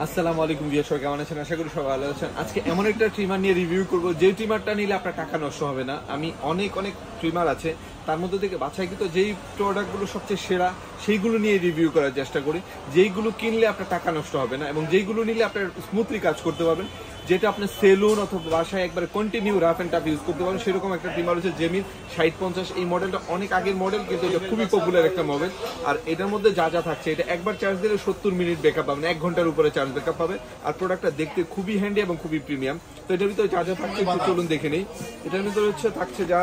আসসালামু আলাইকুম ভিউয়ার্স, সবাই কেমন আছেন? আশা করি সবাই ভালো আছেন। আজকে এমন একটা ট্রিমার নিয়ে রিভিউ করব যে ট্রিমারটা নিলে আপনার টাকা নষ্ট হবে না। আমি অনেক ট্রিমার আছে, তার মধ্যে থেকে বাছাইকৃত যেই প্রোডাক্টগুলো সবচেয়ে সেরা সেইগুলো নিয়ে রিভিউ করার চেষ্টা করি, যেইগুলো কিনলে আপনার টাকা নষ্ট হবে না এবং যেইগুলো নিলে আপনার স্মুথলি কাজ করতে পারবেন, যেটা আপনার সেলুন অথবা বাসায় একবারে continue rough and tough use করতে পারবেন। সেরকম একটা ট্রিমার হচ্ছে জেমির 6050। এই মডেলটা অনেক আগের মডেল, কিন্তু এটা খুবই পপুলার একটা মডেল। আর এটার মধ্যে যা যা থাকছে, এটা একবার চার্জ দিলে 70 মিনিট ব্যাকআপ পাবেন, 1 ঘন্টার উপরে চার্জ ব্যাকআপ পাবে। আর প্রোডাক্টটা দেখতে খুবই হ্যান্ডি এবং খুবই প্রিমিয়াম। তো এটার ভিতরে যা যা থাকছে একটু চলুন দেখে নেই। এটার ভিতরে থাকছে যা,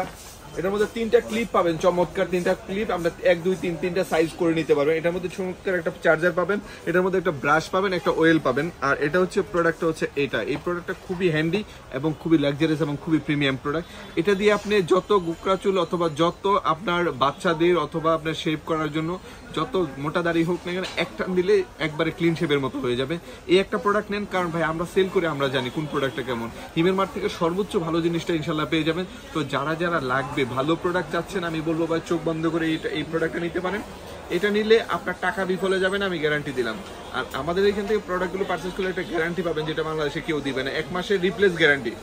এটার মধ্যে 3টা ক্লিপ পাবেন, চমৎকার 3টা ক্লিপ। আমরা 1 2 3 3টা সাইজ করে নিতে পারবেন। এটার মধ্যে চমৎকার একটা চার্জার পাবেন, এটার মধ্যে একটা ব্রাশ পাবেন, একটা অয়েল পাবেন। আর এটা হচ্ছে প্রোডাক্টটা হচ্ছে এটা, এই প্রোডাক্টটা খুবই হ্যান্ডি এবং খুবই লাক্সারিয়াস এবং খুবই প্রিমিয়াম প্রোডাক্ট। এটা দিয়ে আপনি যত গুকরা চুল অথবা যত আপনার বাচ্চাদের অথবা আপনার শেভ করার জন্য যত মোটা দাড়ি হোক না কেন, একটা দিলে একবারে ক্লিন শেপের মতো হয়ে যাবে। এই একটা প্রোডাক্ট নেন, কারণ ভাই আমরা সেল করে আমরা জানি কোন প্রোডাক্টটা কেমন। হিমের মার্ট থেকে সর্বোচ্চ ভালো জিনিসটা ইনশাল্লাহ পেয়ে যাবেন। তো যারা যারা লাগবে, ভালো প্রোডাক্ট চাচ্ছেন, আমি বলবো ভাই চোখ বন্ধ করে এই প্রোডাক্টটা নিতে পারেন। এটা নিলে আপনার টাকা বিফলে যাবে না, আমি গ্যারান্টি দিলাম। আর আমাদের এখান থেকে প্রোডাক্টগুলো পারচেস করলে একটা গ্যারান্টি পাবেন, যেটা বাংলাদেশে কেউ দিবে না। 1 মাসের রিপ্লেস গ্যারান্টি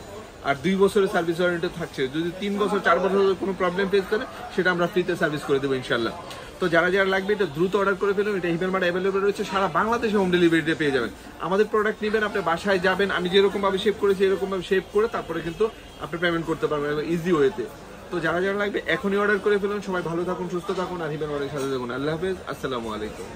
আর 2 বছরের সার্ভিস ওয়ারেন্টি থাকছে। যদি 3 বছর 4 বছর কোনো প্রবলেম ফেস করে, সেটা আমরা ফ্রিতে সার্ভিস করে দেবো ইনশাল্লাহ। তো যারা যারা লাগবে এটা দ্রুত অর্ডার করে ফেলুন। এটা হিমের মার্ট অ্যাভেলেবল রয়েছে, সারা বাংলাদেশে হোম ডেলিভারিতে পেয়ে যাবেন। আমাদের প্রোডাক্ট নেবেন, আপনি বাসায় যাবেন, আমি যেরকম ভাবে শেভ করেছি এরকম ভাবে শেভ করে তারপরে কিন্তু আপনি পেমেন্ট করতে পারবেন ইজি ওয়েতে। তো যারা যারা লাগবে এখনই অর্ডার করে ফেলুন। সবাই ভালো থাকুন, সুস্থ থাকুন, আর হিমের মার্টের সাথে থাকুন। আল্লাহ হাফেজ, আসসালামু আলাইকুম।